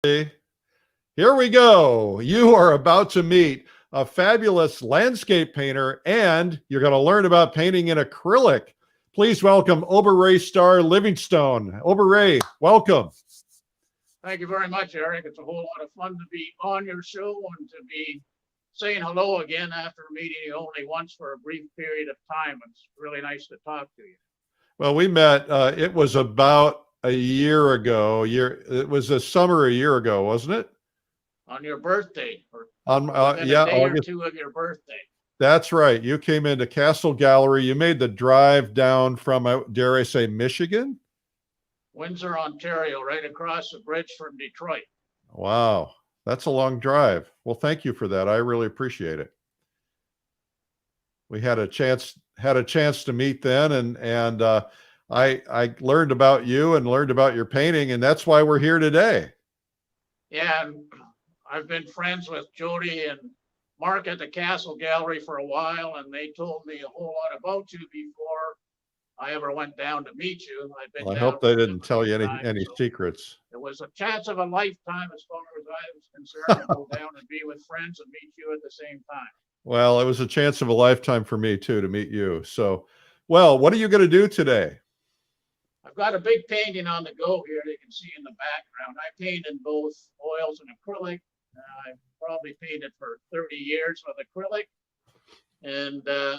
Here we go. You are about to meet a fabulous landscape painter, and you're going to learn about painting in acrylic. Please welcome Ober-Rae Starr Livingstone. Ober-Rae, welcome. Thank you very much, Eric. It's a whole lot of fun to be on your show and to be saying hello again after meeting you only once for a brief period of time. It's really nice to talk to you. Well, we met, it was about a year ago. It was a summer a year ago, wasn't it? On your birthday, or yeah, a day or two of your birthday. That's right. You came into Castle Gallery. You made the drive down from, dare I say, Michigan? Windsor, Ontario, right across the bridge from Detroit. Wow, that's a long drive. Well, thank you for that. I really appreciate it. We had a chance to meet then, and I learned about you and learned about your painting, and that's why we're here today. Yeah, I've been friends with Jody and Mark at the Castle Gallery for a while, and they told me a whole lot about you before I ever went down to meet you. Well, I hope they didn't tell you any secrets. It was a chance of a lifetime as far as I was concerned, to go down and be with friends and meet you at the same time. Well, it was a chance of a lifetime for me too, to meet you. So, well, what are you going to do today? I've got a big painting on the go here that you can see in the background. I paint in both oils and acrylic. I've probably painted for 30 years with acrylic. And I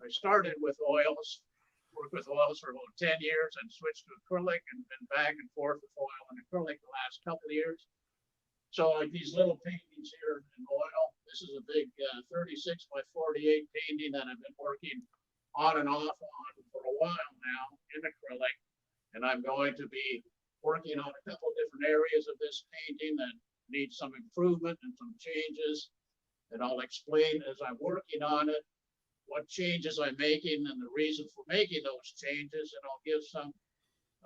started with oils, worked with oils for about 10 years and switched to acrylic and been back and forth with oil and acrylic the last couple of years. So like these little paintings here in oil, this is a big 36 by 48 painting that I've been working on and off on for a while now in acrylic. And I'm going to be working on a couple different areas of this painting that need some improvement and some changes. And I'll explain as I'm working on it what changes I'm making and the reason for making those changes. And I'll give some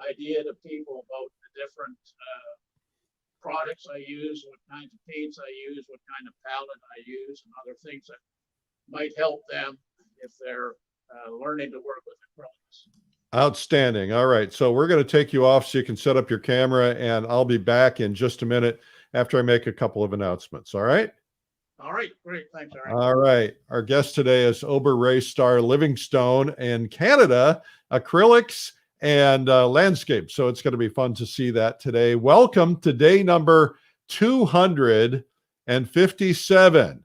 idea to people about the different products I use, what kinds of paints I use, what kind of palette I use, and other things that might help them if they're learning to work with acrylics. Outstanding. All right. So we're going to take you off so you can set up your camera, and I'll be back in just a minute after I make a couple of announcements. All right. All right. Great. Thanks, Eric. All right. Our guest today is Ober-Rae Starr Livingstone in Canada, acrylics and landscape. So it's going to be fun to see that today. Welcome to day number 257.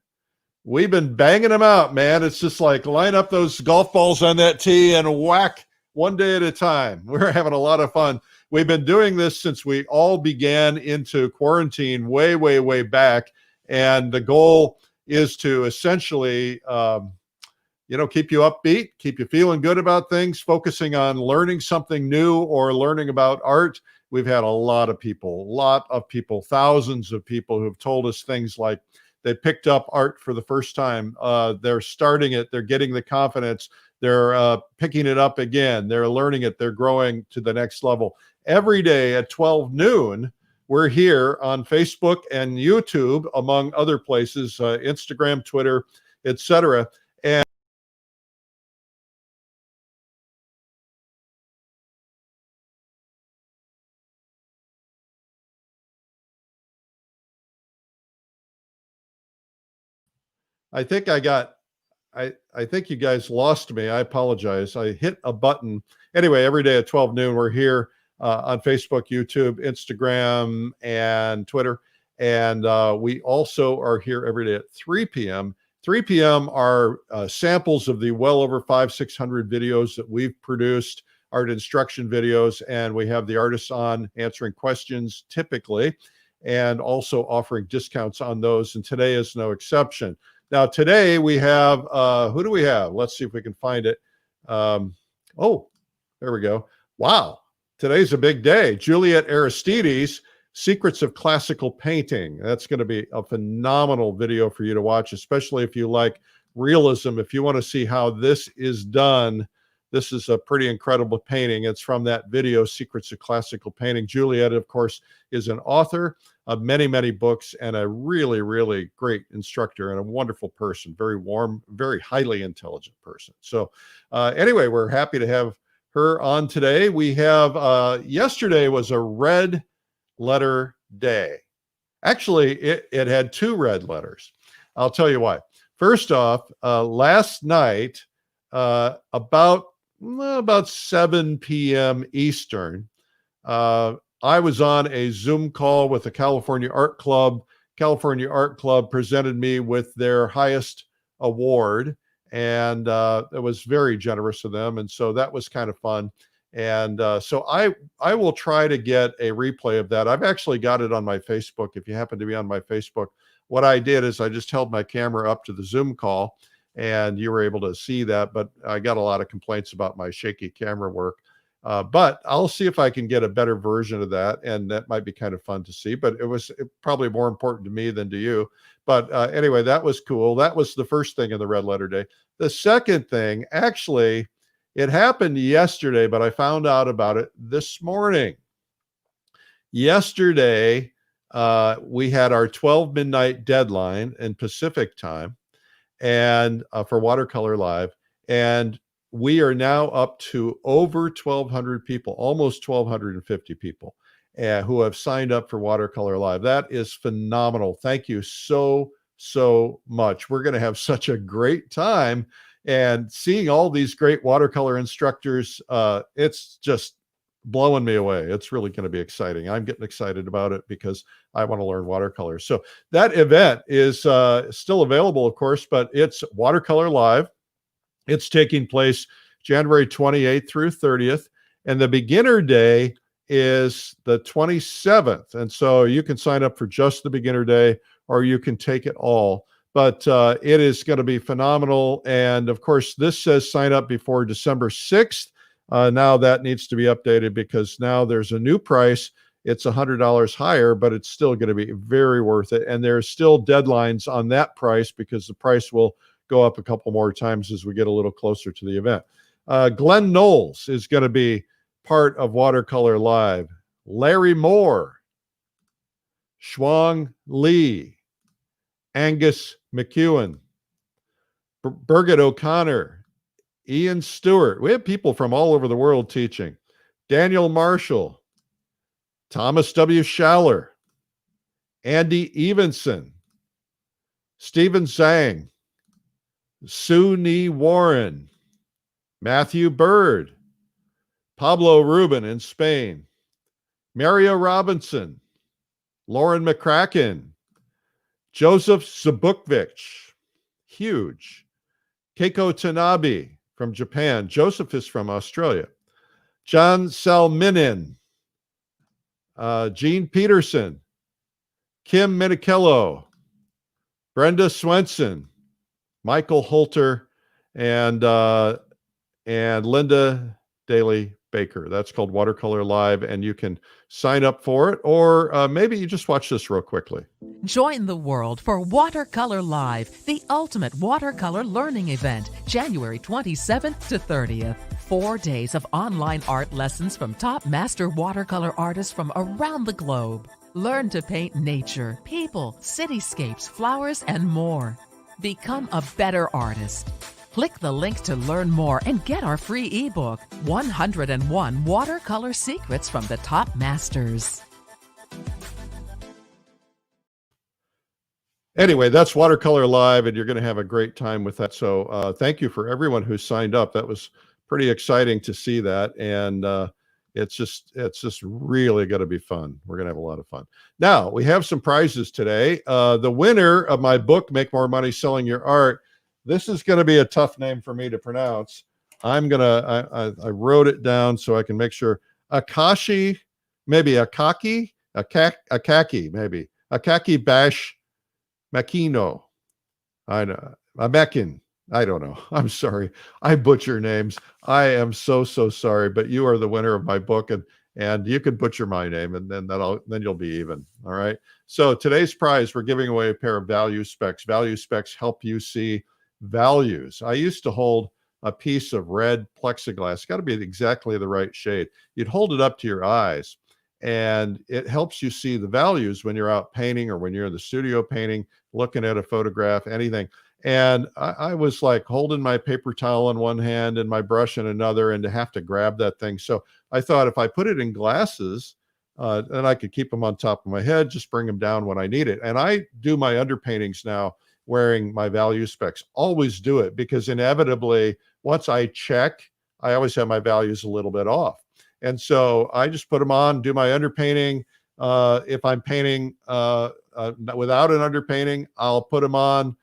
We've been banging them out, man. It's just like line up those golf balls on that tee and whack one day at a time. We're having a lot of fun. We've been doing this since we all began into quarantine way, way, way back. And the goal is to essentially, keep you upbeat, keep you feeling good about things, focusing on learning something new or learning about art. We've had a lot of people, thousands of people who've told us things like they picked up art for the first time. They're starting it. They're getting the confidence. They're picking it up again. They're learning it. They're growing to the next level. Every day at 12 noon, we're here on Facebook and YouTube, among other places, Instagram, Twitter, etc. And I think I think you guys lost me. I apologize. I hit a button. Anyway, every day at 12 noon, we're here on Facebook, YouTube, Instagram, and Twitter. And we also are here every day at 3 p.m. 3 p.m. are samples of the well over 500-600 videos that we've produced, art instruction videos, and we have the artists on answering questions typically, and also offering discounts on those. And today is no exception. Now, today we have, who do we have? Let's see if we can find it. Oh, there we go. Wow. Today's a big day. Juliet Aristides, Secrets of Classical Painting. That's going to be a phenomenal video for you to watch, especially if you like realism. If you want to see how this is done, this is a pretty incredible painting. It's from that video, Secrets of Classical Painting. Juliet, of course, is an author of many, many books and a really, really great instructor and a wonderful person, very warm, very highly intelligent person. So anyway, we're happy to have her on today. We have, yesterday was a red letter day. Actually, it had two red letters. I'll tell you why. First off, last night, about 7 p.m. Eastern, I was on a Zoom call with the California Art Club. California Art Club presented me with their highest award, and it was very generous of them. And so that was kind of fun. And so I will try to get a replay of that. I've actually got it on my Facebook. If you happen to be on my Facebook, what I did is I just held my camera up to the Zoom call, and you were able to see that. But I got a lot of complaints about my shaky camera work. But I'll see if I can get a better version of that, and that might be kind of fun to see. But it was probably more important to me than to you. But anyway, that was cool. That was the first thing in the Red Letter Day. The second thing, actually, it happened yesterday, but I found out about it this morning. Yesterday, we had our 12 midnight deadline in Pacific time, and for Watercolor Live, and we are now up to over 1,200 people, almost 1,250 people who have signed up for Watercolor Live. That is phenomenal. Thank you so much. We're going to have such a great time, and seeing all these great watercolor instructors, it's just blowing me away. It's really going to be exciting. I'm getting excited about it because I want to learn watercolor. So that event is still available, of course, but it's Watercolor Live. It's taking place January 28th through 30th, and the beginner day is the 27th. And so you can sign up for just the beginner day, or you can take it all. But it is going to be phenomenal. And of course, this says sign up before December 6th. Now that needs to be updated because now there's a new price. It's $100 higher, but it's still going to be very worth it. And there's still deadlines on that price because the price will go up a couple more times as we get a little closer to the event. Glenn Knowles is going to be part of Watercolor Live. Larry Moore, Shuang Lee, Angus McEwen, Birgit O'Connor, Ian Stewart. We have people from all over the world teaching. Daniel Marshall, Thomas W. Schaller, Andy Evenson, Stephen Zhang, Sue Nee Warren, Matthew Bird, Pablo Rubin in Spain, Mario Robinson, Lauren McCracken, Joseph Zbukvich, huge, Keiko Tanabe from Japan, Joseph is from Australia, John Salminin, Gene Peterson, Kim Minichello, Brenda Swenson, Michael Holter, and Linda Daly Baker. That's called Watercolor Live, and you can sign up for it, or maybe you just watch this real quickly. Join the world for Watercolor Live, the ultimate watercolor learning event, January 27th to 30th. 4 days of online art lessons from top master watercolor artists from around the globe. Learn to paint nature, people, cityscapes, flowers, and more. Become a better artist. Click the link to learn more and get our free ebook, 101 Watercolor Secrets from the Top Masters. Anyway, that's Watercolor Live, and you're going to have a great time with that. So thank you for everyone who signed up. That was pretty exciting to see that, and it's just really going to be fun. We're going to have a lot of fun. Now, we have some prizes today. The winner of my book, Make More Money Selling Your Art, this is going to be a tough name for me to pronounce. I wrote it down so I can make sure. Akaki Bash Makino. I know. Mekin. I don't know. I'm sorry. I butcher names. I am so sorry, but you are the winner of my book, and you can butcher my name, and then you'll be even. All right. So today's prize, we're giving away a pair of value specs. Value specs help you see values. I used to hold a piece of red plexiglass. Got to be exactly the right shade. You'd hold it up to your eyes, and it helps you see the values when you're out painting or when you're in the studio painting, looking at a photograph, anything. And I was like holding my paper towel in one hand and my brush in another, and to have to grab that thing. So I thought if I put it in glasses, and I could keep them on top of my head, just bring them down when I need it. And I do my underpaintings now wearing my value specs. Always do it, because inevitably, once I check, I always have my values a little bit off. And so I just put them on, do my underpainting. If I'm painting without an underpainting, I'll put them on,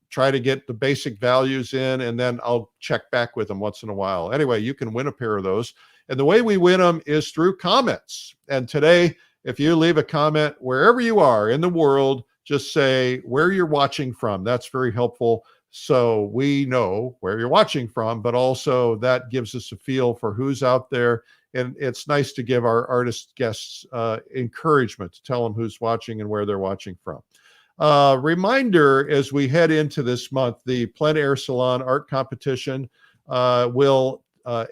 try to get the basic values in, and then I'll check back with them once in a while. Anyway, you can win a pair of those. And the way we win them is through comments. And today, if you leave a comment wherever you are in the world, just say where you're watching from. That's very helpful. So we know where you're watching from, but also that gives us a feel for who's out there. And it's nice to give our artist guests encouragement to tell them who's watching and where they're watching from. Reminder, as we head into this month, the Plein Air Salon art competition will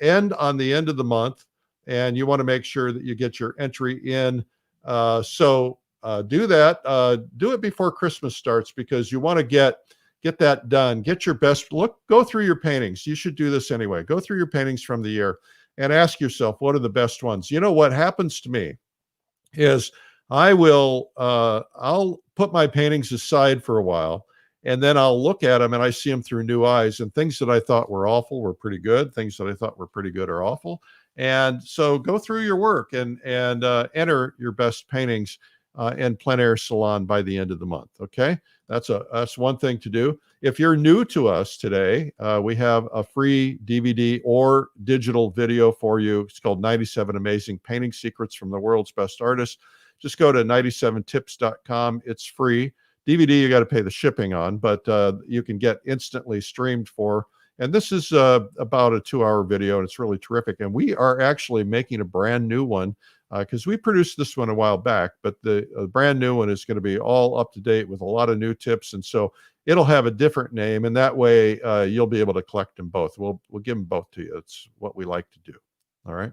end on the end of the month, and you want to make sure that you get your entry in. So do that. Do it before Christmas starts, because you want to get that done. Get your best look. Go through your paintings. You should do this anyway. Go through your paintings from the year and ask yourself, what are the best ones? You know, what happens to me is I'll put my paintings aside for a while, and then I'll look at them and I see them through new eyes, and things that I thought were awful were pretty good. Things that I thought were pretty good are awful. And so go through your work and enter your best paintings in Plein Air Salon by the end of the month. Okay. That's one thing to do. If you're new to us today, we have a free DVD or digital video for you. It's called 97 Amazing Painting Secrets from the World's Best Artists. Just go to 97tips.com. It's free. DVD, you got to pay the shipping on, but you can get instantly streamed for. And this is about a 2-hour video, and it's really terrific. And we are actually making a brand new one, because we produced this one a while back, but the brand new one is going to be all up to date with a lot of new tips. And so it'll have a different name, and that way you'll be able to collect them both. We'll give them both to you. It's what we like to do. All right.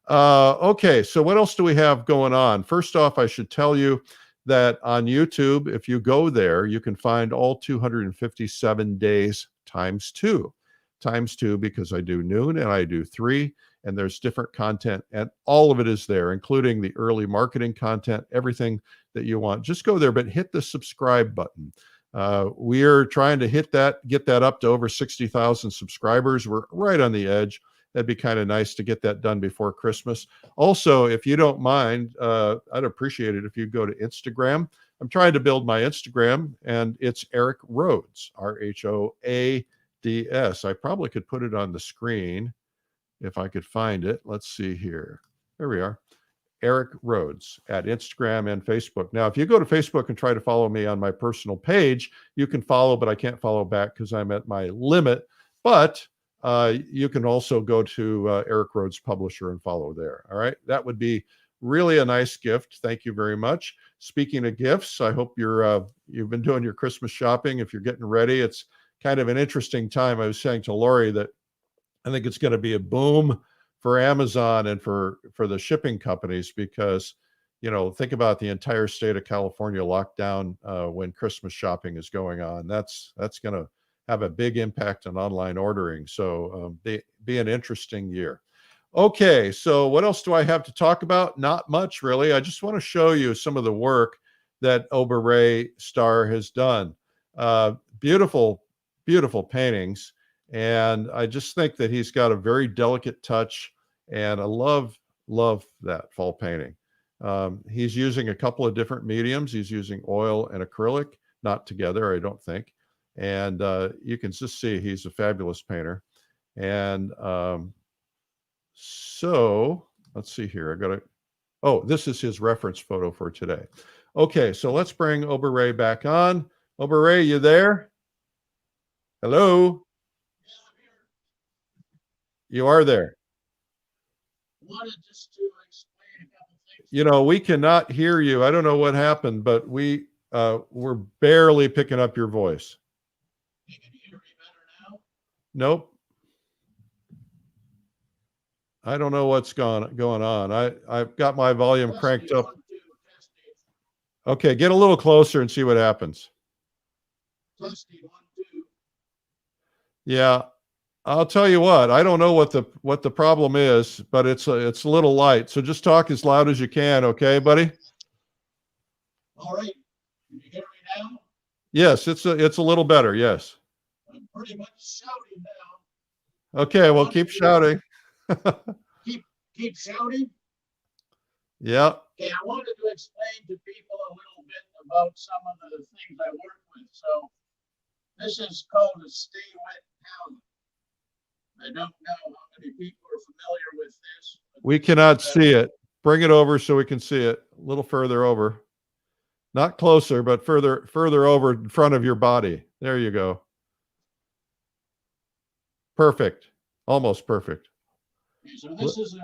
Okay. So what else do we have going on? First off, I should tell you that on YouTube, if you go there, you can find all 257 days times two, because I do noon and I do 3. And there's different content, and all of it is there, including the early marketing content, everything that you want. Just go there, but hit the subscribe button. We're trying to get that up to over 60,000 subscribers. We're right on the edge. That'd be kind of nice to get that done before Christmas. Also, if you don't mind, I'd appreciate it if you go to Instagram. I'm trying to build my Instagram, and it's Eric Rhoads, Rhoads. I probably could put it on the screen if I could find it. Let's see here. There we are. Eric Rhoads at Instagram and Facebook. Now, if you go to Facebook and try to follow me on my personal page, you can follow, but I can't follow back because I'm at my limit. But you can also go to Eric Rhoads Publisher and follow there. All right. That would be really a nice gift. Thank you very much. Speaking of gifts, I hope you've been doing your Christmas shopping. If you're getting ready, it's kind of an interesting time. I was saying to Lori that I think it's going to be a boom for Amazon and for the shipping companies, because, think about the entire state of California locked down when Christmas shopping is going on. That's going to have a big impact on online ordering. So be an interesting year. Okay, so what else do I have to talk about? Not much, really. I just want to show you some of the work that Ober-Rae Starr has done. Beautiful, beautiful paintings. And I just think that he's got a very delicate touch, and I love that fall painting. He's using a couple of different mediums. He's using oil and acrylic, not together, I don't think. And you can just see he's a fabulous painter. And so let's see here. This is his reference photo for today. Okay, so let's bring Ober-Rae back on. Ober-Rae, you there? Hello? You are there. Wanted just to explain a couple things. We cannot hear you. I don't know what happened, but we're barely picking up your voice. You can hear me better now? Nope. I don't know what's going on. I've got my volume cranked up. Okay, get a little closer and see what happens. Testing 1, 2. Yeah. I'll tell you what, I don't know what the problem is, but it's a little light. So just talk as loud as you can, okay, buddy? All right. Can you hear me now? Yes, it's a little better. Yes. I'm pretty much shouting now. Okay, well, keep shouting. Keep shouting. Yeah. Okay, I wanted to explain to people a little bit about some of the things I work with. So this is called a stay wet palette. I don't know how many people are familiar with this. We cannot see it. Bring it over so we can see it. A little further over. Not closer, but further over in front of your body. There you go. Perfect. Almost perfect. Okay, so this is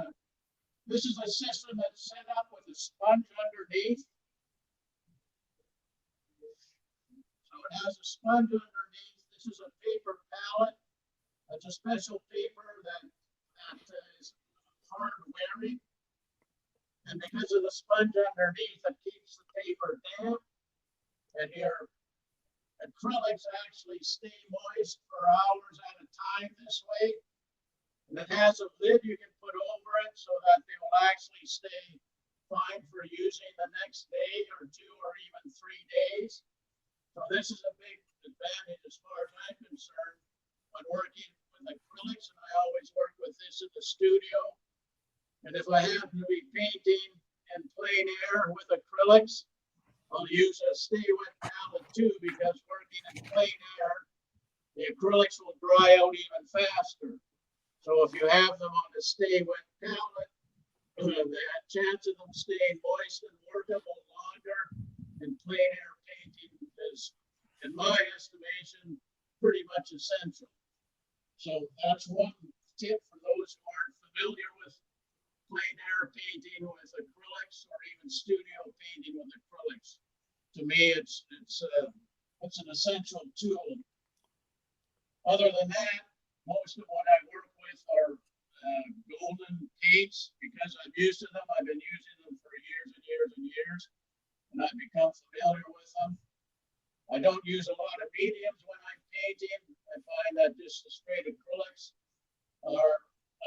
a system that's set up with a sponge underneath. So it has a sponge underneath. This is a paper palette. It's a special paper that is hard wearing. And because of the sponge underneath, it keeps the paper damp. And your acrylics actually stay moist for hours at a time this way. And it has a lid you can put over it so that they will actually stay fine for using the next day or 2 or even 3 days. So this is a big advantage as far as I'm concerned when working with acrylics, and I always work with this in the studio. And if I happen to be painting in plein air with acrylics, I'll use a stay wet palette too, because working in plein air, the acrylics will dry out even faster. So if you have them on a stay wet palette, the chance of them staying moist and workable longer in plein air painting is, in my estimation, pretty much essential. So that's one tip for those who aren't familiar with plein air painting with acrylics or even studio painting with acrylics. To me, it's an essential tool. Other than that, most of what I work with are golden paints because I'm used to them. I've been using them for years and years and years, and I've become familiar with them. I don't use a lot of mediums when I'm painting. I find that just the straight acrylics are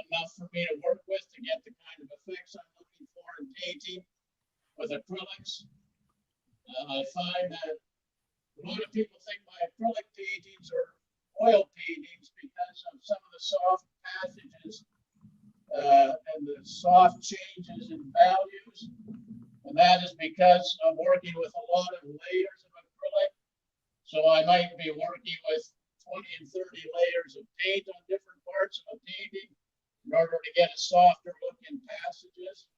enough for me to work with to get the kind of effects I'm looking for in painting with acrylics. I find that a lot of people think my acrylic paintings are oil paintings because of some of the soft passages and the soft changes in values. And that is because I'm working with a lot of layers of acrylic. So I might be working with 20 and 30 layers of paint on different parts of a painting in order to get a softer look in passages.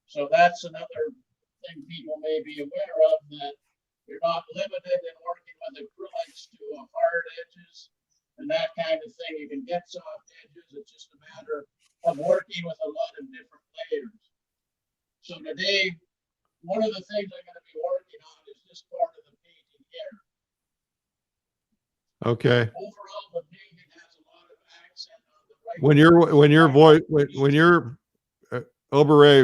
So that's another thing people may be aware of, that you're not limited in working with acrylics to hard edges and that kind of thing. You can get soft edges. It's just a matter of working with a lot of different layers. So today, one of the things I'm going to be working on is this part of the painting here. Okay. Overall, the painting has a lot of accent on the right. When you're Ober-Rae,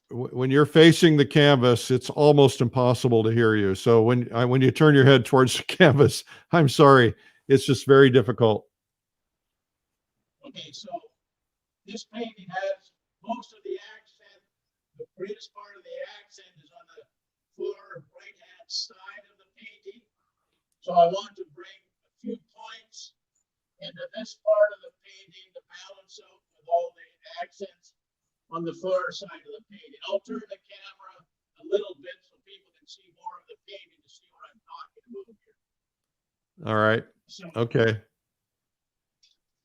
when you're facing the canvas, it's almost impossible to hear you. So when you turn your head towards the canvas, I'm sorry, it's just very difficult. Okay, so this painting has most of the accent. The greatest part of the accent is on the far right-hand side of the painting. So I want to bring a few points into this part of the painting to balance out with all the accents on the far side of the painting. I'll turn the camera a little bit so people can see more of the painting to see what I'm talking about here. All right. So, okay.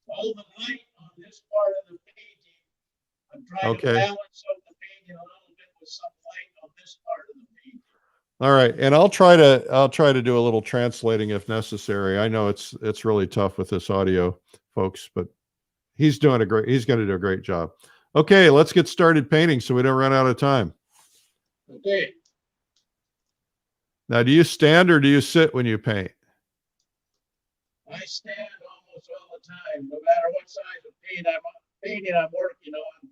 all the light on this part of the painting, I'm trying to balance out the painting a little bit with some light on this part of the painting. All right, and I'll try to do a little translating if necessary. I know it's really tough with this audio, folks, but he's going to do a great job. Okay, let's get started painting so we don't run out of time. Okay. Now, do you stand or do you sit when you paint? I stand almost all the time, no matter what size of painting I'm working on.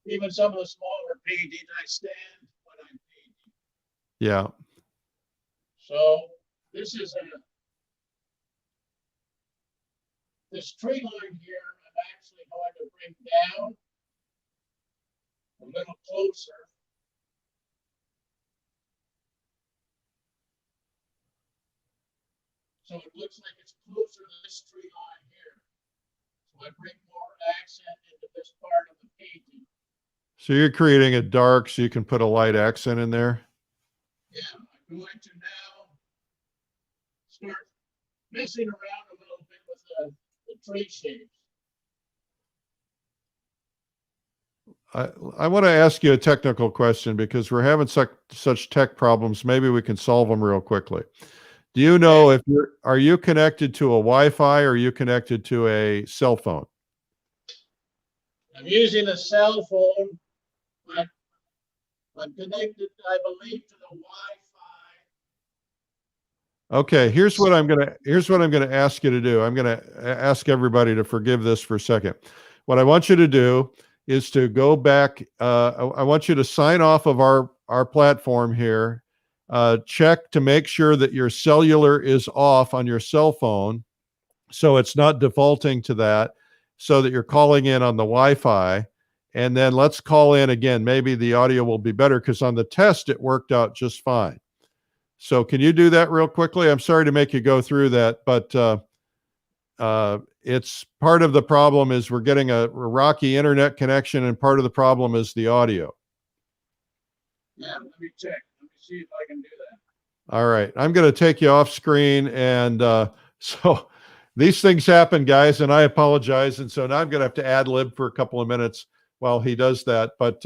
Even some of the smaller paintings, I stand when I'm painting. Yeah. So this is this tree line here, I'm actually going to bring down a little closer. So it looks like it's closer to this tree line here. So I bring more accent into this part of the painting. So you're creating a dark so you can put a light accent in there? Yeah, I'm going to now start messing around a little bit with the tree shapes. I want to ask you a technical question because we're having such tech problems. Maybe we can solve them real quickly. Do you know if are you connected to a Wi-Fi or are you connected to a cell phone? I'm using a cell phone, but I'm connected, I believe, to the Wi-Fi. Okay, here's what I'm gonna ask you to do. I'm gonna ask everybody to forgive this for a second. What I want you to do is to go back. I want you to sign off of our platform here. Check to make sure that your cellular is off on your cell phone, so it's not defaulting to that, so that you're calling in on the Wi-Fi. And then let's call in again. Maybe the audio will be better because on the test it worked out just fine. So can you do that real quickly? I'm sorry to make you go through that, but it's part of the problem is we're getting a rocky internet connection, and part of the problem is the audio. Yeah, let me check. Let me see if I can do that. All right. I'm going to take you off screen. And so these things happen, guys, and I apologize. And so now I'm going to have to ad lib for a couple of minutes while he does that. But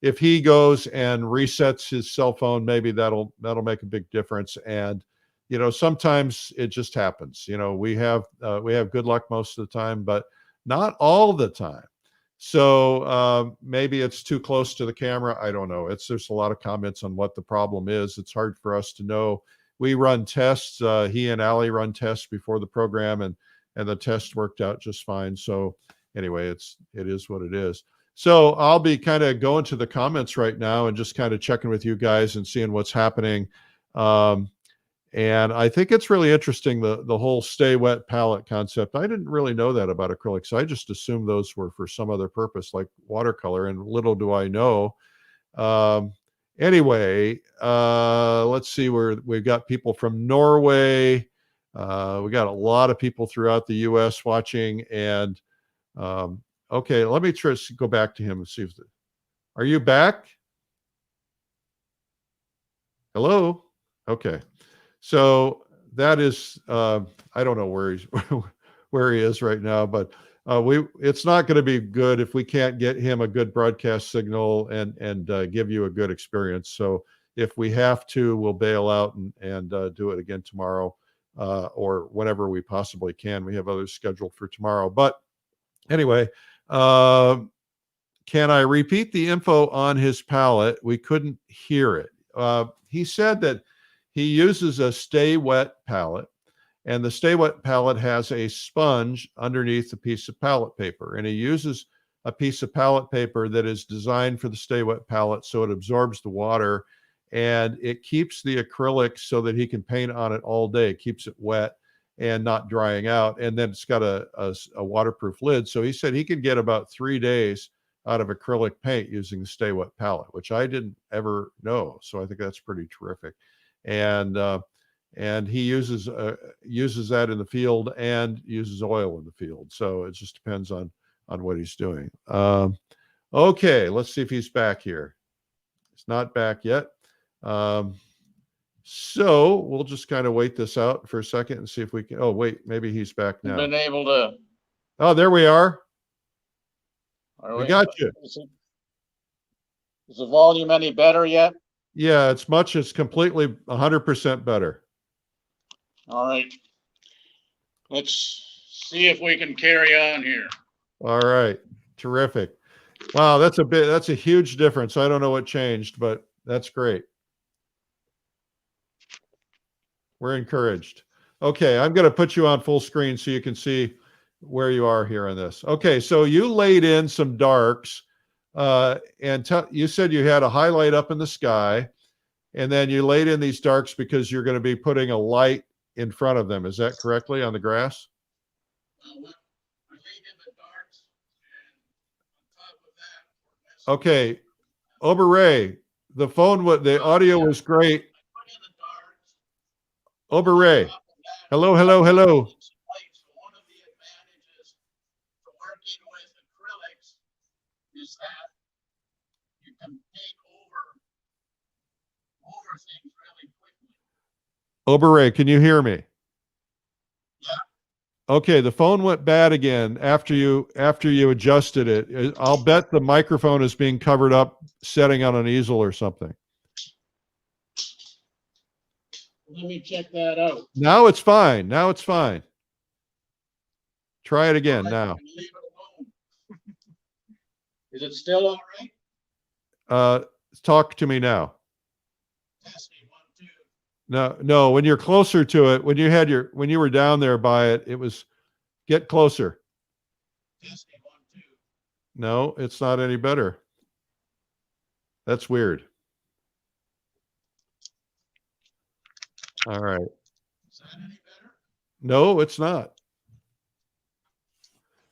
if he goes and resets his cell phone, maybe that'll make a big difference. And you know, sometimes it just happens. You know, we have good luck most of the time, but not all the time. So maybe it's too close to the camera. I don't know. There's a lot of comments on what the problem is. It's hard for us to know. We run tests. He and Allie run tests before the program, and the test worked out just fine. So anyway, it is what it is. So I'll be kind of going to the comments right now and just kind of checking with you guys and seeing what's happening. And I think it's really interesting, the whole stay wet palette concept. I didn't really know that about acrylics. I just assumed those were for some other purpose like watercolor, and little do I know. Anyway, let's see where we've got people from Norway. We got a lot of people throughout the US watching. And okay, let me try to go back to him and see are you back? Hello? Okay. So that is, I don't know where where he is right now, but it's not going to be good if we can't get him a good broadcast signal and give you a good experience. So if we have to, we'll bail out and do it again tomorrow or whenever we possibly can. We have others scheduled for tomorrow. But anyway, can I repeat the info on his palette? We couldn't hear it. He said that he uses a stay wet palette, and the stay wet palette has a sponge underneath a piece of palette paper, and he uses a piece of palette paper that is designed for the stay wet palette so it absorbs the water and it keeps the acrylic so that he can paint on it all day. It keeps it wet and not drying out, and then it's got a waterproof lid. So he said he could get about 3 days out of acrylic paint using the stay wet palette, which I didn't ever know. So I think that's pretty terrific. And he uses that in the field and uses oil in the field. So it just depends on what he's doing. Okay, let's see if he's back here. He's not back yet. So we'll just kind of wait this out for a second and see if we can. Oh, wait, maybe he's back now. Been able to. Oh, there we are. We got you. Is the volume any better yet? Yeah, it's completely 100% better. All right. Let's see if we can carry on here. All right. Terrific. Wow, that's a huge difference. I don't know what changed, but that's great. We're encouraged. Okay, I'm going to put you on full screen so you can see where you are here on this. Okay, so you laid in some darks. And you said you had a highlight up in the sky, and then you laid in these darks because you're going to be putting a light in front of them. Is that correctly on the grass? Okay, Ober-Rae, the phone, the audio was great. Ober-Rae, hello, hello, hello. One of the advantages to working with acrylics is that you can take over things really quickly. Ober-Rae, can you hear me? Yeah. Okay, the phone went bad again after you adjusted it. I'll bet the microphone is being covered up, setting on an easel or something. Let me check that out. Now it's fine. Now it's fine. Try it again now. Leave it alone. Is it still all right? Talk to me now. Testing 1, 2. No, when you're closer to it, when you were down there by it, it was get closer. Testing 1, 2. No, it's not any better. That's weird. All right. Is that any better? No, it's not.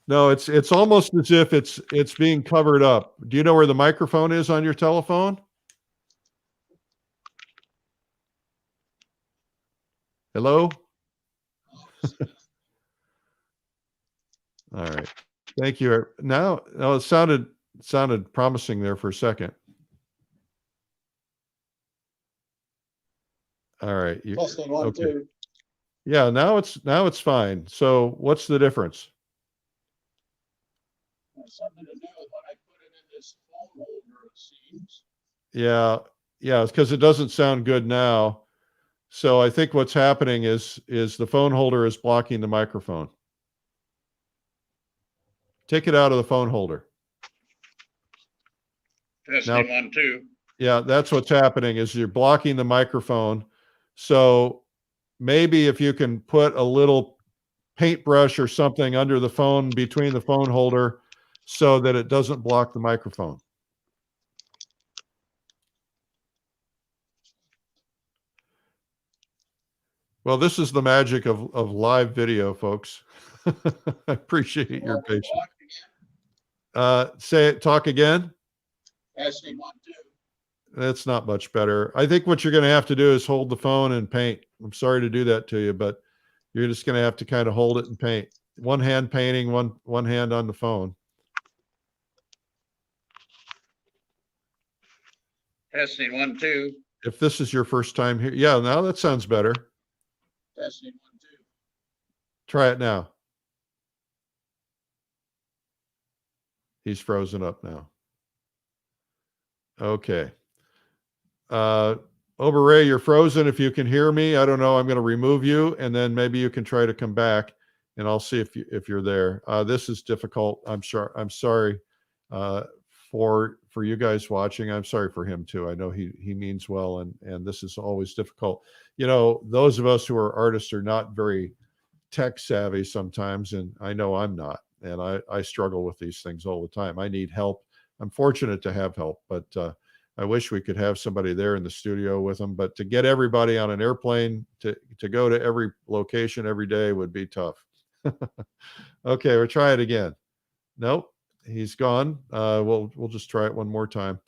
No, it's almost as if it's being covered up. Do you know where the microphone is on your telephone? Hello? All right. Thank you. Now, it sounded promising there for a second. All right. Testing 1, okay. 2. Yeah, now it's fine. So what's the difference? Has something to do with when I put it in this phone holder, it seems. Yeah, it's because it doesn't sound good now. So I think what's happening is the phone holder is blocking the microphone. Take it out of the phone holder. Testing 1, 2. Yeah, that's what's happening is you're blocking the microphone. So maybe if you can put a little paintbrush or something under the phone, between the phone holder, so that it doesn't block the microphone. Well, this is the magic of live video, folks. I appreciate your patience. Talk again. Testing 1, 2. That's not much better. I think what you're going to have to do is hold the phone and paint. I'm sorry to do that to you, but you're just going to have to kind of hold it and paint. One hand painting, one hand on the phone. Testing 1, 2. If this is your first time here, yeah, now that sounds better. Testing 1, 2. Try it now. He's frozen up now. Okay. Ober-Rae, you're frozen. If you can hear me, I don't know. I'm going to remove you, and then maybe you can try to come back, and I'll see if you're there. This is difficult. I'm sure. I'm sorry for you guys watching. I'm sorry for him too. I know he means well, and this is always difficult. You know, those of us who are artists are not very tech savvy sometimes, and I know I'm not, and I struggle with these things all the time. I need help. I'm fortunate to have help, but I wish we could have somebody there in the studio with them. But to get everybody on an airplane to go to every location every day would be tough. Okay, we'll try it again. Nope, he's gone. We'll just try it one more time.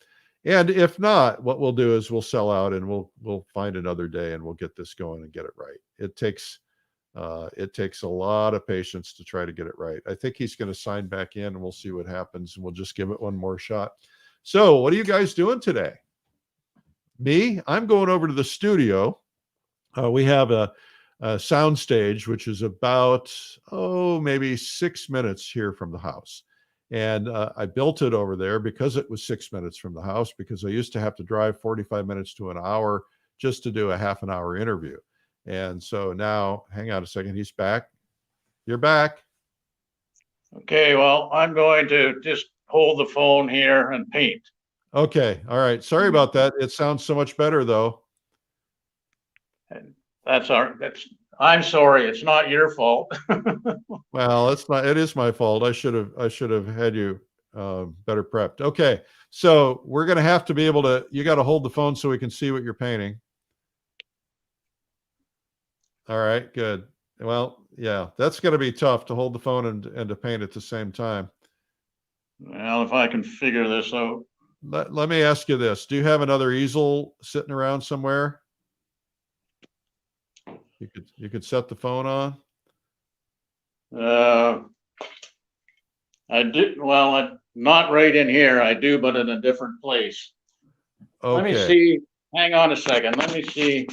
And if not, what we'll do is we'll sell out and we'll find another day and we'll get this going and get it right. It takes a lot of patience to try to get it right. I think he's going to sign back in and we'll see what happens, and we'll just give it one more shot. So what are you guys doing today? Me, I'm going over to the studio. We have a sound stage, which is about, maybe 6 minutes here from the house. And I built it over there because it was 6 minutes from the house, because I used to have to drive 45 minutes to an hour just to do a half an hour interview. And so now, hang on a second, he's back. You're back. Okay, well, I'm going to just hold the phone here and paint. Okay, all right. Sorry about that. It sounds so much better though. I'm sorry, it's not your fault. Well, it is my fault. I should have had you better prepped. Okay, so we're going to have to be able to, you got to hold the phone so we can see what you're painting. All right, good. Well, yeah, that's going to be tough to hold the phone and to paint at the same time. Well, if I can figure this out. let me ask you this. Do you have another easel sitting around somewhere? You could set the phone on. I do, well, not right in here. I do, but in a different place. Let me Okay. see. Hang on a second. Let me see.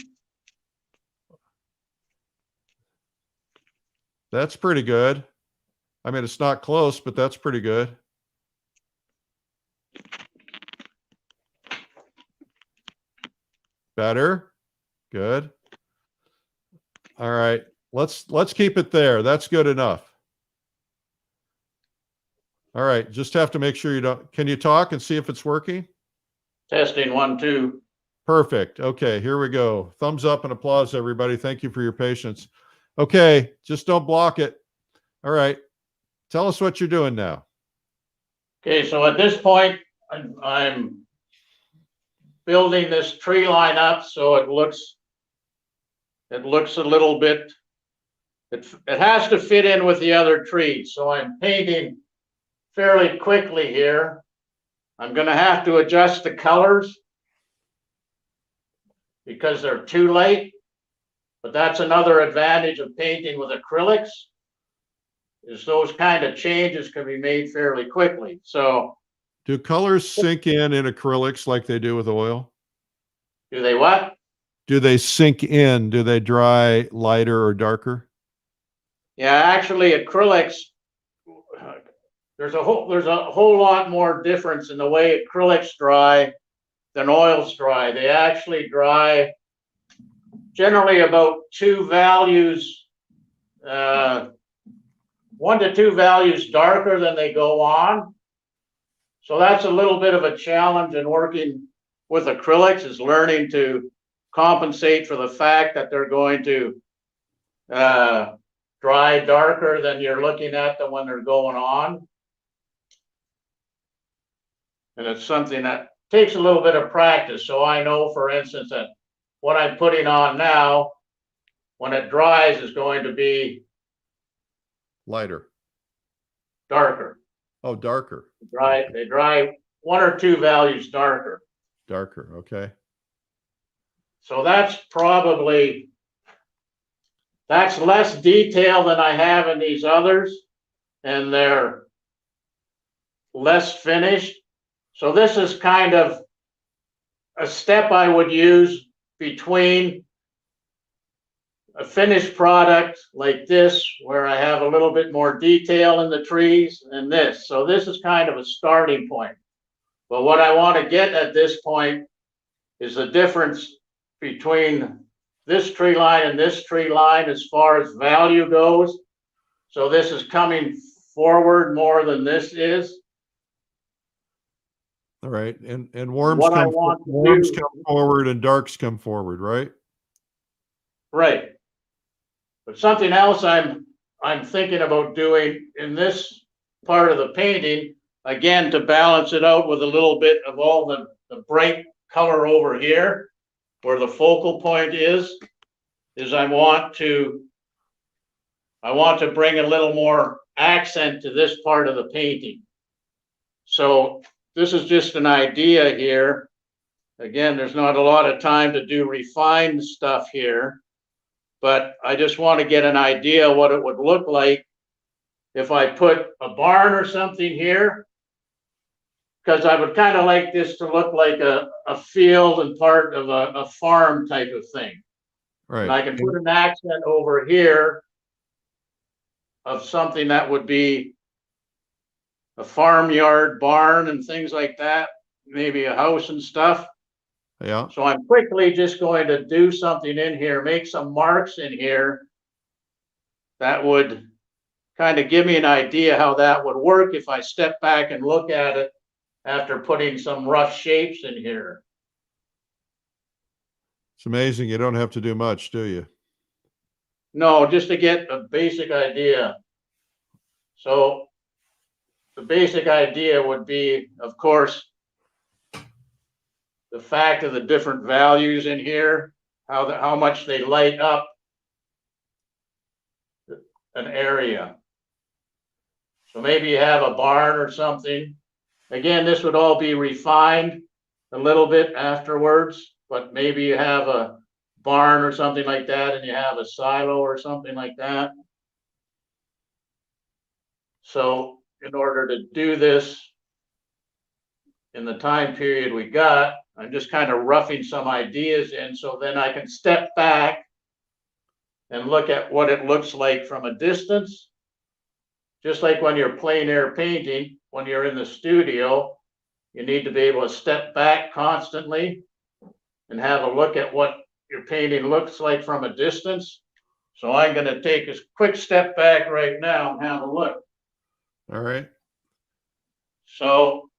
That's pretty good. I mean, it's not close, but that's pretty good. Better. Good. All right. Let's keep it there. That's good enough. All right. Just have to make sure you don't. Can you talk and see if it's working? Testing 1, 2. Perfect. Okay, here we go. Thumbs up and applause, everybody. Thank you for your patience. Okay, just don't block it. All right. Tell us what you're doing now. Okay, so at this point, I'm building this tree line up so it looks a little bit, it has to fit in with the other trees. So I'm painting fairly quickly here. I'm going to have to adjust the colors because they're too late, but that's another advantage of painting with acrylics, is those kind of changes can be made fairly quickly. So do colors sink in acrylics like they do with oil? do they what? Do they sink in? Do they dry lighter or darker? Yeah, actually acrylics, there's a whole lot more difference in the way acrylics dry than oils dry. They actually dry generally about 2 values, 1 to 2 values darker than they go on. So that's a little bit of a challenge in working with acrylics, is learning to compensate for the fact that they're going to dry darker than you're looking at them when they're going on. And it's something that takes a little bit of practice. So I know, for instance, that what I'm putting on now, when it dries, is going to be Lighter. darker. Oh, darker. They dry 1 or 2 values darker. Darker. Okay. So that's less detail than I have in these others, and they're less finished. So this is kind of a step I would use between a finished product like this, where I have a little bit more detail in the trees, and this. So this is kind of a starting point. But what I want to get at this point is the difference between this tree line and this tree line as far as value goes. So this is coming forward more than this is. All right. And worms What I come want to worms do, come forward and darks come forward, right? right. But something else I'm thinking about doing in this part of the painting, again, to balance it out with a little bit of all the bright color over here, where the focal point is I want to bring a little more accent to this part of the painting. So this is just an idea here. Again, there's not a lot of time to do refined stuff here, but I just want to get an idea what it would look like if I put a barn or something here, because I would kind of like this to look like a field and part of a farm type of thing. Right. And I can put an accent over here of something that would be a farmyard, barn and things like that, maybe a house and stuff. Yeah. So I'm quickly just going to do something in here, make some marks in here that would kind of give me an idea how that would work if I step back and look at it after putting some rough shapes in here. It's amazing you don't have to do much, do you? No, just to get a basic idea. So the basic idea would be, of course, the fact of the different values in here, how much they light up an area. So maybe you have a barn or something, Again, this would all be refined a little bit afterwards, but maybe you have a barn or something like that and you have a silo or something like that. So in order to do this in the time period we got, I'm just kind of roughing some ideas in so then I can step back and look at what it looks like from a distance. Just like when you're plein air painting, when you're in the studio, you need to be able to step back constantly and have a look at what your painting looks like from a distance. So I'm going to take a quick step back right now and have a look. All right. So,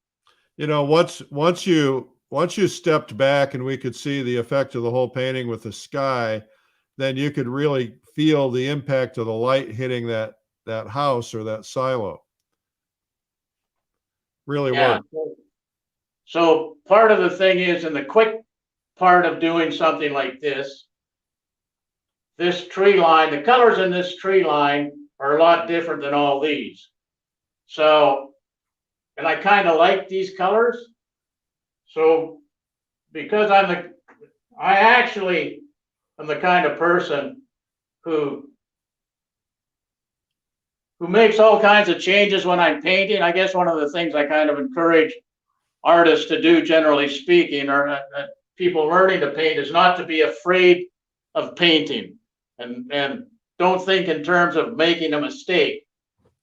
You know, once you stepped back and we could see the effect of the whole painting with the sky, then you could really feel the impact of the light hitting that house or that silo. Really yeah. worked. So part of the thing is, in the quick part of doing something like this tree line, the colors in this tree line are a lot different than all these. So, and I kind of like these colors. So because I actually am the kind of person who makes all kinds of changes when I'm painting. I guess one of the things I kind of encourage artists to do, generally speaking, or people learning to paint, is not to be afraid of painting, and don't think in terms of making a mistake,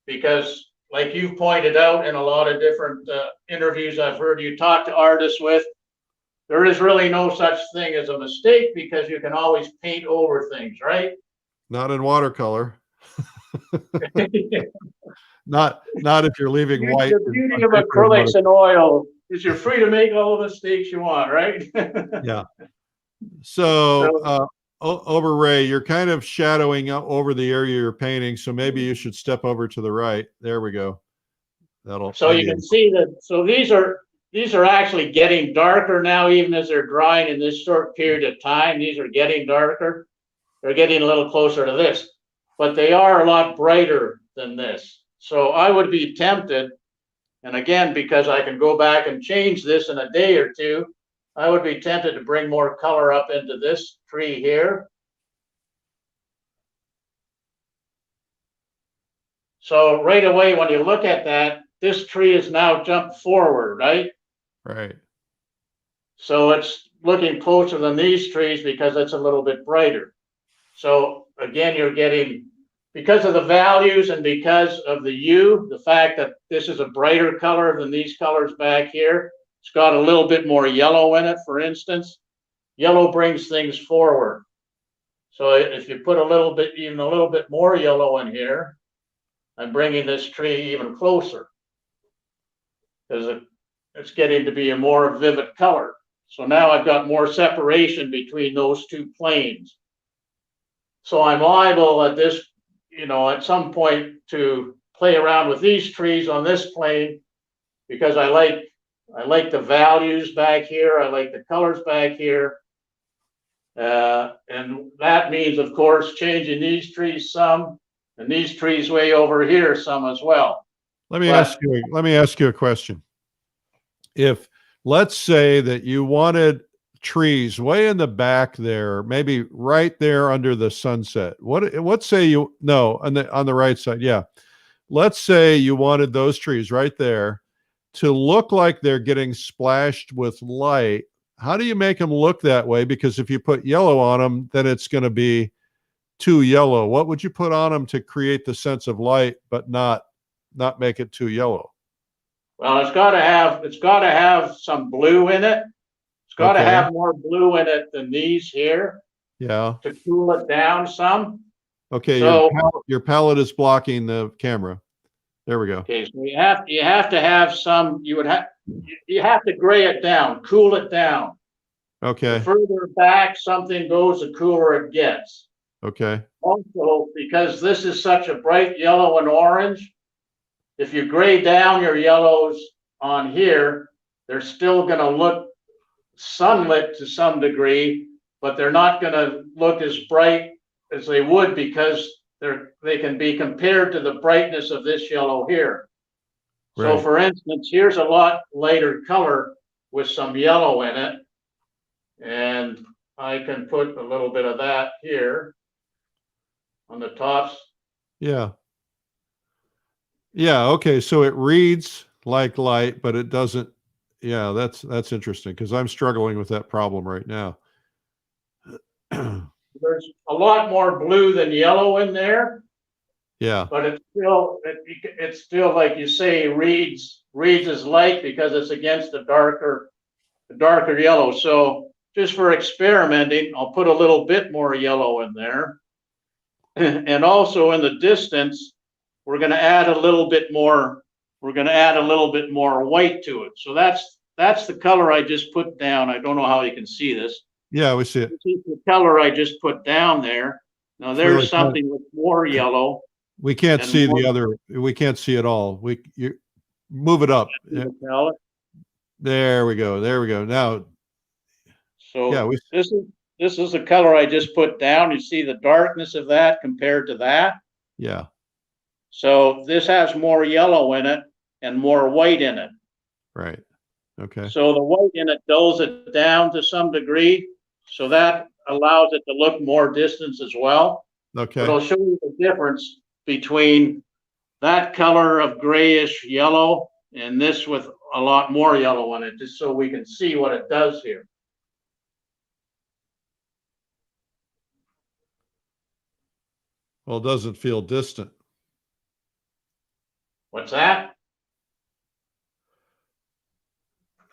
because like you've pointed out in a lot of different interviews I've heard you talk to artists with, there is really no such thing as a mistake because you can always paint over things, right? Not in watercolor. Not if you're leaving white. The beauty of acrylics and oil is you're free to make all the mistakes you want, right? Yeah. So Ober-Rae, you're kind of shadowing over the area you're painting, so maybe you should step over to the right. There we go. So you can see that. So these are actually getting darker now, even as they're drying in this short period of time. These are getting darker. They're getting a little closer to this, but they are a lot brighter than this. So I would be tempted, and again, because I can go back and change this in a day or two, I would be tempted to bring more color up into this tree here. So right away, when you look at that, this tree is now jumped forward, right? Right. So it's looking closer than these trees because it's a little bit brighter. So again, you're getting, because of the values and because of the hue, the fact that this is a brighter color than these colors back here, it's got a little bit more yellow in it, for instance. Yellow brings things forward. So if you put even a little bit more yellow in here, I'm bringing this tree even closer because it's getting to be a more vivid color. So now I've got more separation between those two planes. So I'm liable at this, at some point to play around with these trees on this plane because I like the values back here. I like the colors back here. And that means, of course, changing these trees some and these trees way over here some as well. Let me ask you a question. If, let's say that you wanted trees way in the back there, maybe right there under the sunset. What say you, no, on the right side. Yeah. Let's say you wanted those trees right there to look like they're getting splashed with light. How do you make them look that way? Because if you put yellow on them, then it's going to be too yellow. What would you put on them to create the sense of light, but not make it too yellow? Well, it's got to have some blue in it. It's got to have more blue in it than these here. Yeah. To cool it down some. Okay. So your palette is blocking the camera. There we go. Okay. So you have to have some. You have to gray it down, cool it down. Okay. The further back something goes, the cooler it gets. Okay. Also, because this is such a bright yellow and orange, if you gray down your yellows on here, they're still going to look sunlit to some degree, but they're not going to look as bright as they would because they can be compared to the brightness of this yellow here. So Right. for instance, here's a lot lighter color with some yellow in it. And I can put a little bit of that here on the tops. Yeah. Yeah. Okay. So it reads like light, but it doesn't. Yeah, that's interesting because I'm struggling with that problem right now. There's a lot more blue than yellow in there, Yeah. but it's still like you say, reads as light because it's against the darker yellow. So just for experimenting, I'll put a little bit more yellow in there. And also in the distance, we're going to add a little bit more. We're going to add a little bit more white to it. So that's the color I just put down. I don't know how you can see this. Yeah, we see it. This is the color I just put down there. Now It's there's really kind of, something with more yellow. we can't and see more the other. We can't see it all. You move it up. Yeah, color. there we go. There we go. Now, So yeah, this is the color I just put down. You see the darkness of that compared to that. yeah, So this has more yellow in it and more white in it. right. Okay. So the white in it dulls it down to some degree. So that allows it to look more distance as well. But Okay. I'll show you the difference between that color of grayish yellow and this with a lot more yellow in it, just so we can see what it does here. Well, it doesn't feel distant. What's that?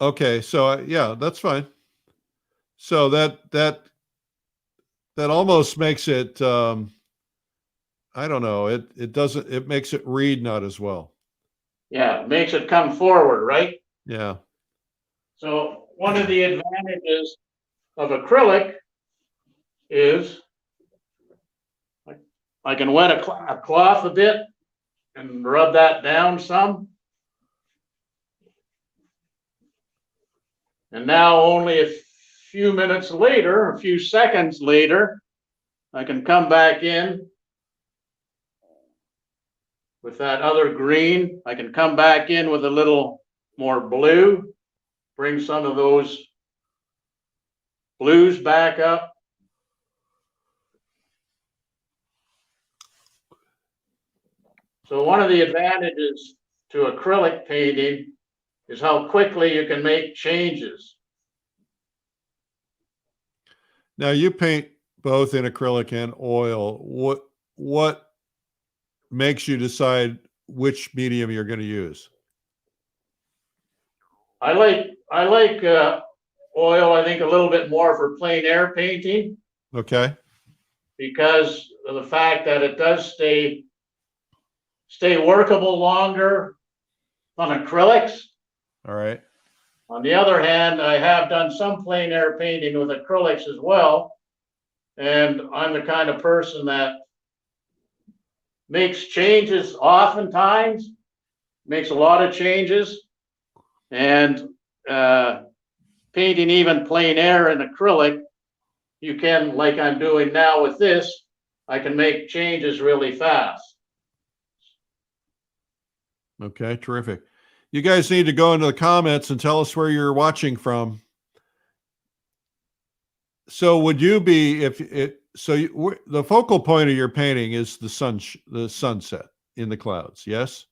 Okay. So yeah, that's fine. So that almost makes it. I don't know. It doesn't. It makes it read not as well. Yeah, it makes it come forward, right? Yeah. So one of the advantages of acrylic is I can wet a cloth a bit and rub that down some. And now only a few minutes later, a few seconds later, I can come back in with that other green. I can come back in with a little more blue, bring some of those blues back up. So one of the advantages to acrylic painting is how quickly you can make changes. Now you paint both in acrylic and oil. What makes you decide which medium you're going to use? I like oil, I think, a little bit more for plein air painting Okay. because of the fact that it does stay workable longer on acrylics. All right. On the other hand, I have done some plein air painting with acrylics as well. And I'm the kind of person that makes changes oftentimes, makes a lot of changes. And painting even plein air in acrylic, you can, like I'm doing now with this, I can make changes really fast. Okay. Terrific. You guys need to go into the comments and tell us where you're watching from. So would you be, if it, so you, the focal point of your painting is the sunset in the clouds. Yes.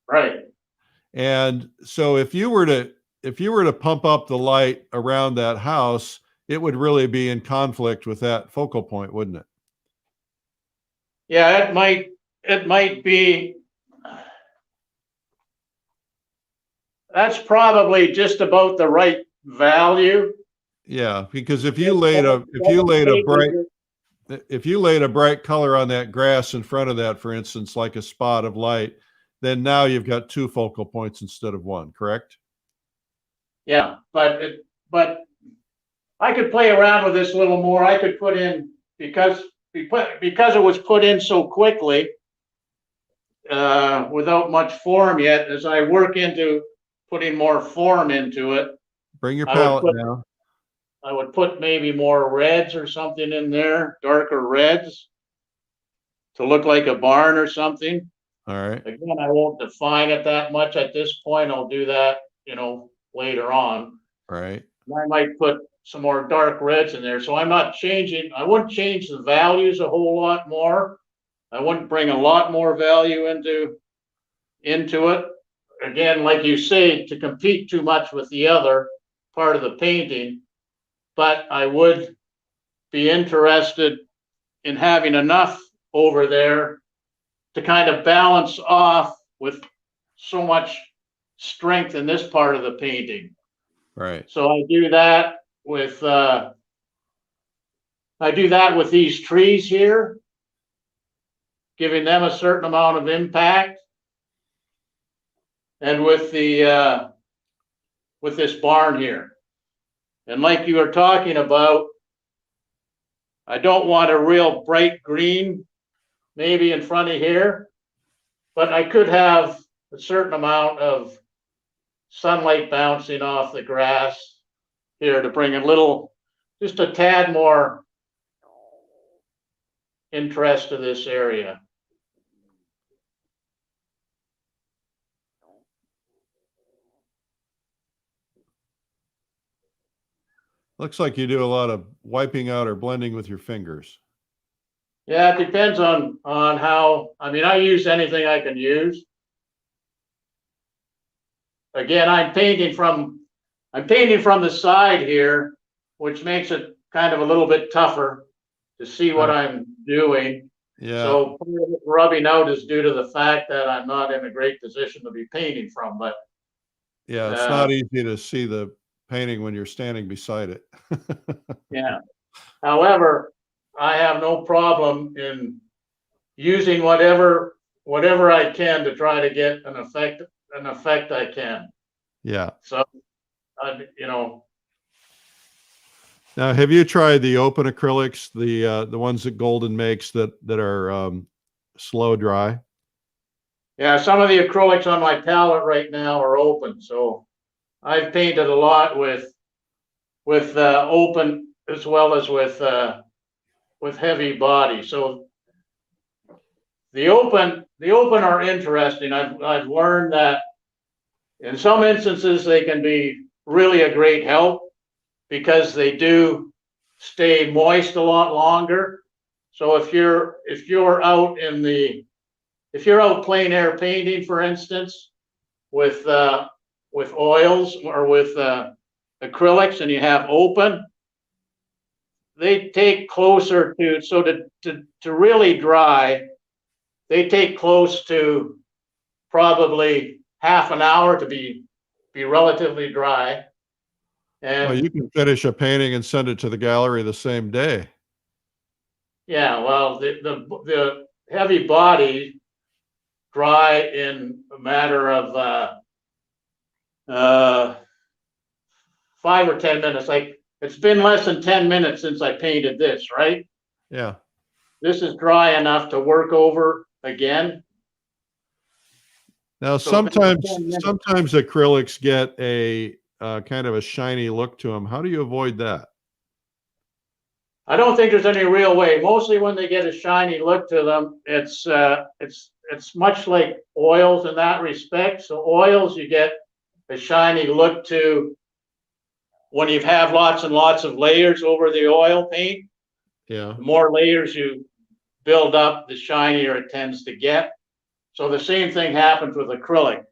Right. And so if you were to pump up the light around that house, it would really be in conflict with that focal point, wouldn't it? Yeah, it might be. That's probably just about the right value. Yeah, because if you laid a bright color on that grass in front of that, for instance, like a spot of light, then now you've got two focal points instead of one, correct? Yeah, but I could play around with this a little more. I could put in, because it was put in so quickly, without much form yet, as I work into putting more form into it. Bring your palette down. I would put maybe more reds or something in there, darker reds, to look like a barn or something. All right. Again, I won't define it that much at this point. I'll do that, later on. Right. I might put some more dark reds in there. So I'm not changing, I wouldn't change the values a whole lot more. I wouldn't bring a lot more value into it. Again, like you say, to compete too much with the other part of the painting, but I would be interested in having enough over there to kind of balance off with so much strength in this part of the painting. Right. So I do that with these trees here, giving them a certain amount of impact. And with this barn here. And like you were talking about, I don't want a real bright green maybe in front of here, but I could have a certain amount of sunlight bouncing off the grass here to bring just a tad more interest to this area. Looks like you do a lot of wiping out or blending with your fingers. Yeah, it depends on how, I use anything I can use. Again, I'm painting from the side here, which makes it kind of a little bit tougher to see what I'm doing. Yeah. So rubbing out is due to the fact that I'm not in a great position to be painting from, but yeah, it's not easy to see the painting when you're standing beside it. yeah. However, I have no problem in using whatever I can to try to get an effect I can. Yeah. So, Now, have you tried the open acrylics, the ones that Golden makes that are slow dry? Yeah, some of the acrylics on my palette right now are open, so I've painted a lot with open as well as with heavy body. So the open are interesting. I've learned that in some instances they can be really a great help because they do stay moist a lot longer. So if you're out plein air painting, for instance, with oils or with acrylics, and you have open, they take closer to really dry. They take close to probably half an hour to be relatively dry. And well, you can finish a painting and send it to the gallery the same day. Yeah, well, the heavy body dry in a matter of 5 or 10 minutes. Like, it's been less than 10 minutes since I painted this, right? Yeah. This is dry enough to work over again. Now, So sometimes acrylics get a kind of a shiny look to them. How do you avoid that? I don't think there's any real way. Mostly when they get a shiny look to them, it's much like oils in that respect. So oils, you get a shiny look to when you have lots and lots of layers over the oil paint. Yeah. The more layers you build up, the shinier it tends to get. So the same thing happens with acrylic.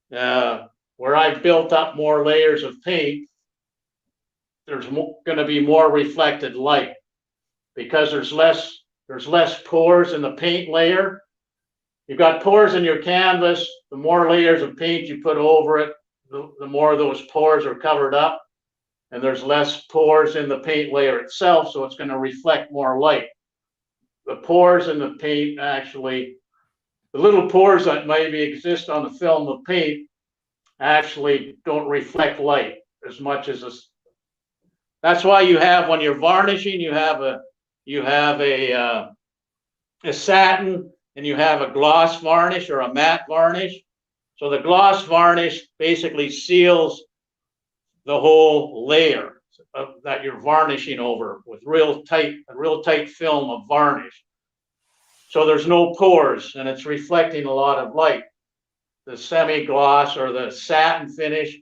Where I've built up more layers of paint, there's going to be more reflected light because there's less pores in the paint layer. You've got pores in your canvas. The more layers of paint you put over it, the more those pores are covered up, and there's less pores in the paint layer itself, so it's going to reflect more light. The pores in the paint actually, the little pores that maybe exist on the film of paint actually don't reflect light as much as this. That's why you have, when you're varnishing, you have a satin and you have a gloss varnish or a matte varnish. So the gloss varnish basically seals the whole layer that you're varnishing over with a real tight film of varnish. So there's no pores and it's reflecting a lot of light. The semi-gloss or the satin finish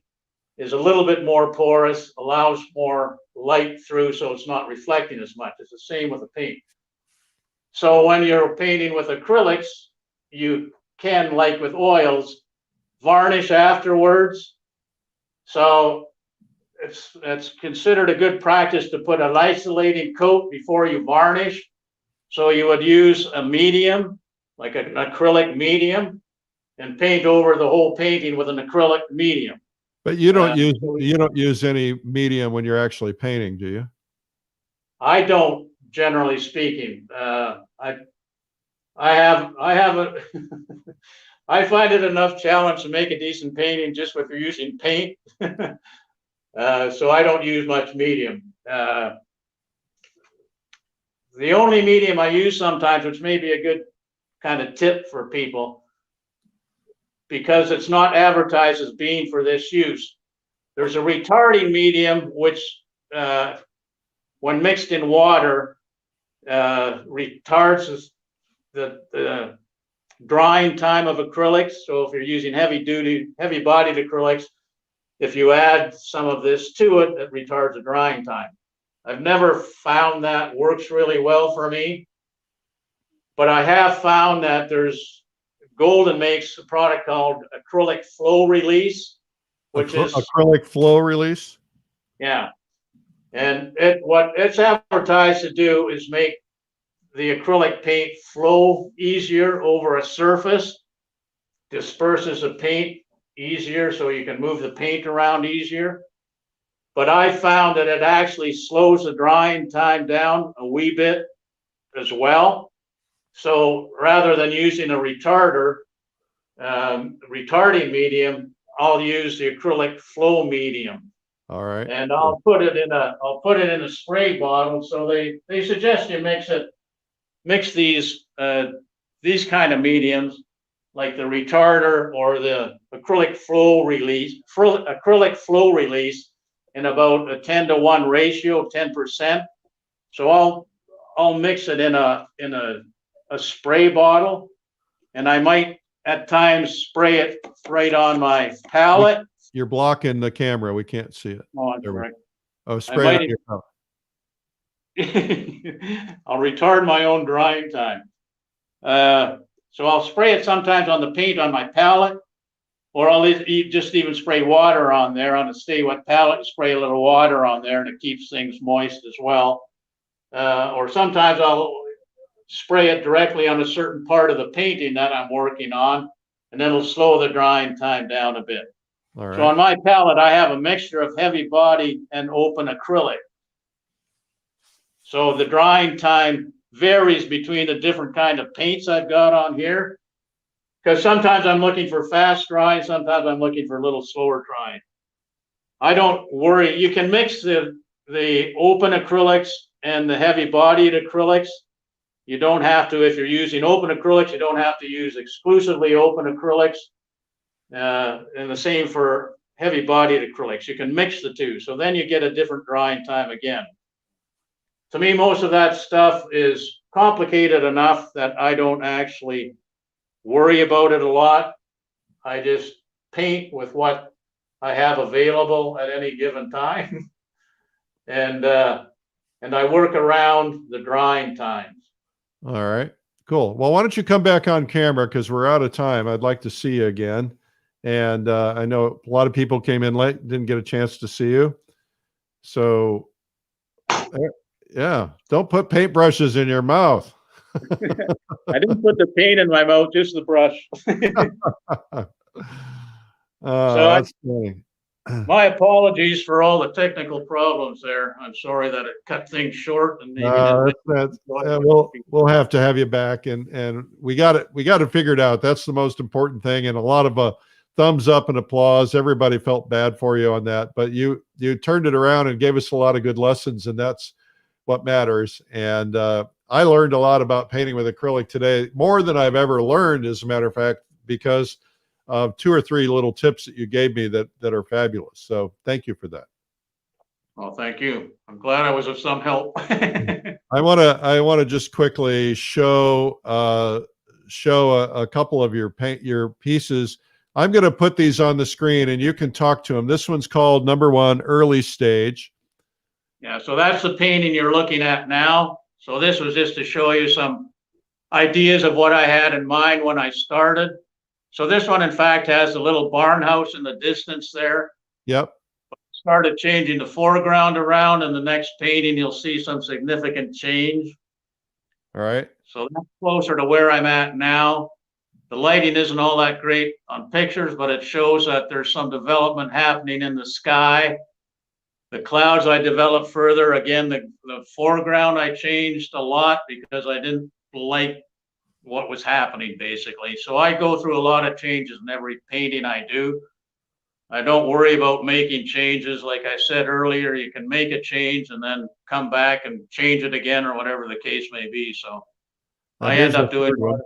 is a little bit more porous, allows more light through, so it's not reflecting as much. It's the same with the paint. So when you're painting with acrylics, you can, like with oils, varnish afterwards. So it's considered a good practice to put an isolating coat before you varnish. So you would use a medium, like an acrylic medium, and paint over the whole painting with an acrylic medium. But you don't use any medium when you're actually painting, do you? I don't, generally speaking. I have a I find it enough challenge to make a decent painting just with using paint. So I don't use much medium. The only medium I use sometimes, which may be a good kind of tip for people, because it's not advertised as being for this use. There's a retarding medium which, when mixed in water, retards the drying time of acrylics. So if you're using heavy-bodied acrylics, if you add some of this to it, it retards the drying time. I've never found that works really well for me, but I have found that there's Golden makes a product called acrylic flow release, which is acrylic flow release. Yeah, and what it's advertised to do is make the acrylic paint flow easier over a surface, disperses the paint easier, so you can move the paint around easier. But I found that it actually slows the drying time down a wee bit as well. So rather than using a retarding medium, I'll use the acrylic flow medium. All right. And I'll put it in a spray bottle. So they suggest you mix these kind of mediums, like the retarder or the acrylic flow release in about a 10-to-1 ratio, 10%. So I'll mix it in a spray bottle, and I might at times spray it right on my palette. You're blocking the camera. We can't see it. Oh, I'm sorry. Oh, spray it on your palette. I'll retard my own drying time. So I'll spray it sometimes on the paint on my palette, or I'll just even spray water on there on a stay wet palette, spray a little water on there, and it keeps things moist as well. Or sometimes I'll spray it directly on a certain part of the painting that I'm working on, and it'll slow the drying time down a bit. All right. So on my palette, I have a mixture of heavy body and open acrylic. So the drying time varies between the different kind of paints I've got on here, because sometimes I'm looking for fast drying, sometimes I'm looking for a little slower drying. I don't worry. You can mix the open acrylics and the heavy bodied acrylics. You don't have to, if you're using open acrylics, you don't have to use exclusively open acrylics. And the same for heavy bodied acrylics. You can mix the two. So then you get a different drying time again. To me, most of that stuff is complicated enough that I don't actually worry about it a lot. I just paint with what I have available at any given time. And I work around the drying times. All right, cool. Well, why don't you come back on camera, because we're out of time. I'd like to see you again. And I know a lot of people came in late, didn't get a chance to see you. So yeah, don't put paintbrushes in your mouth. I didn't put the paint in my mouth, just the brush. That's funny. My apologies for all the technical problems there. I'm sorry that it cut things short. And we'll have to have you back, and we got it figured out. That's the most important thing. And a lot of thumbs up and applause. Everybody felt bad for you on that, but you turned it around and gave us a lot of good lessons, and that's what matters. And I learned a lot about painting with acrylic today, more than I've ever learned, as a matter of fact, because of 2 or 3 little tips that you gave me that are fabulous. So thank you for that. Well, thank you. I'm glad I was of some help. I want to just quickly show a couple of your pieces. I'm going to put these on the screen and you can talk to them. This one's called number 1, early stage. Yeah, so that's the painting you're looking at now. So this was just to show you some ideas of what I had in mind when I started. So this one, in fact, has a little barn house in the distance there. Yep. Started changing the foreground around. In the next painting, you'll see some significant change. All right. So that's closer to where I'm at now. The lighting isn't all that great on pictures, but it shows that there's some development happening in the sky. The clouds I developed further. Again, the foreground I changed a lot because I didn't like what was happening, basically. So I go through a lot of changes in every painting I do. I don't worry about making changes. Like I said earlier, you can make a change and then come back and change it again or whatever the case may be. So I end up doing one.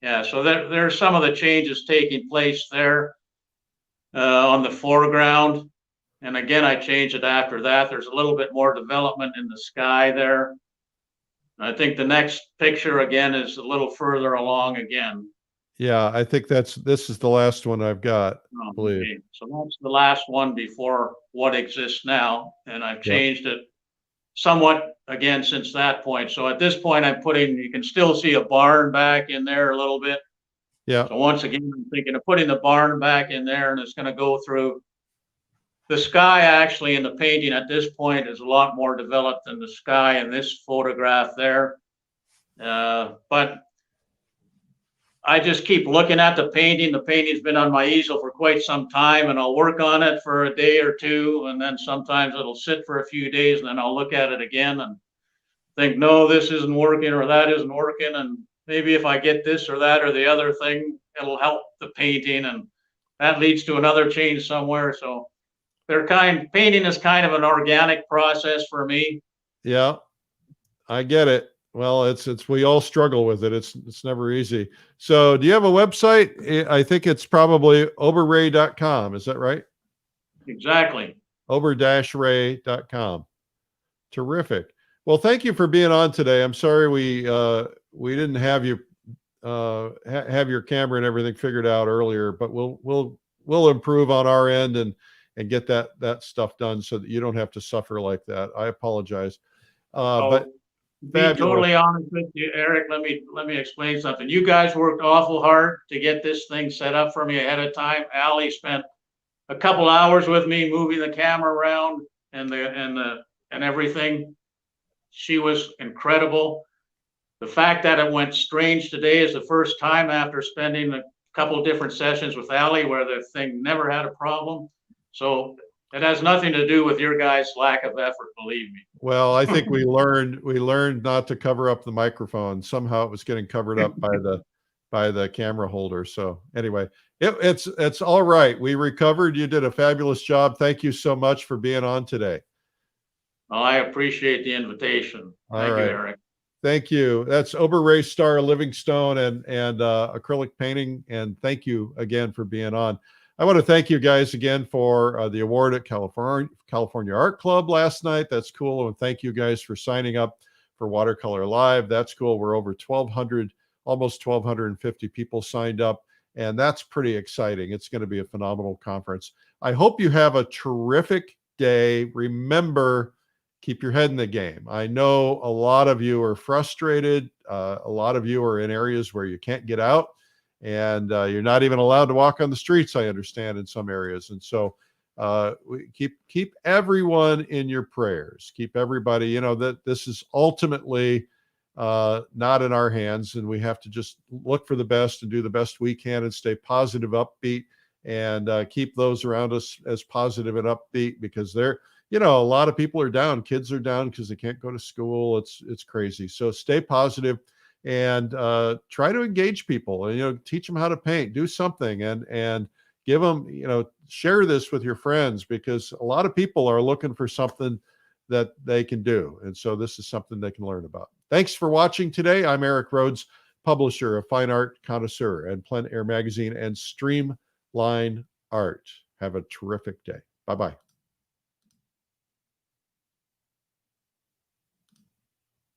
Yeah, so there's some of the changes taking place there on the foreground. And again, I changed it after that. There's a little bit more development in the sky there. I think the next picture again is a little further along again. Yeah, I think this is the last one I've got, I believe. Okay. So that's the last one before what exists now. And I've changed it somewhat again since that point. So at this point, you can still see a barn back in there a little bit. Yeah. So once again, I'm thinking of putting the barn back in there, and it's going to go through the sky. Actually, in the painting at this point is a lot more developed than the sky in this photograph there. But I just keep looking at the painting. The painting's been on my easel for quite some time, and I'll work on it for a day or two, and then sometimes it'll sit for a few days, and then I'll look at it again and think, no, this isn't working or that isn't working, and maybe if I get this or that or the other thing, it'll help the painting, and that leads to another change somewhere. So painting is kind of an organic process for me. Yeah, I get it. Well, we all struggle with it. It's never easy. So do you have a website? I think it's probably Ober-Rae.com. Is that right? Exactly. Ober-Rae.com. Terrific. Well, thank you for being on today. I'm sorry we didn't have you have your camera and everything figured out earlier, but we'll improve on our end and get that stuff done so that you don't have to suffer like that. I apologize. But be totally honest with you, Eric, let me explain something. You guys worked awful hard to get this thing set up for me ahead of time. Allie spent a couple hours with me moving the camera around and everything. She was incredible. The fact that it went strange today is the first time after spending a couple different sessions with Allie where the thing never had a problem. So it has nothing to do with your guys' lack of effort, believe me. Well, I think we learned not to cover up the microphone. Somehow it was getting covered up by the camera holder. So anyway, it's all right. We recovered. You did a fabulous job. Thank you so much for being on today. Well, I appreciate the invitation. Thank you, Eric. Thank you. That's Ober-Rae Starr Livingstone and acrylic painting. And thank you again for being on. I want to thank you guys again for the award at California Art Club last night. That's cool. And thank you guys for signing up for Watercolor Live. That's cool. We're over 1,200, almost 1,250 people signed up. And that's pretty exciting. It's going to be a phenomenal conference. I hope you have a terrific day. Remember, keep your head in the game. I know a lot of you are frustrated. A lot of you are in areas where you can't get out. And you're not even allowed to walk on the streets, I understand, in some areas. And so we keep everyone in your prayers. Keep everybody, that this is ultimately not in our hands, and we have to just look for the best and do the best we can and stay positive, upbeat, and keep those around us as positive and upbeat, because they're, a lot of people are down. Kids are down because they can't go to school. It's crazy. So stay positive. And try to engage people, and teach them how to paint, do something, and give them, share this with your friends, because a lot of people are looking for something that they can do, and so this is something they can learn about. Thanks for watching today. I'm Eric Rhoads, publisher of Fine Art Connoisseur and Plein Air Magazine and Streamline Art. Have a terrific day. Bye-bye.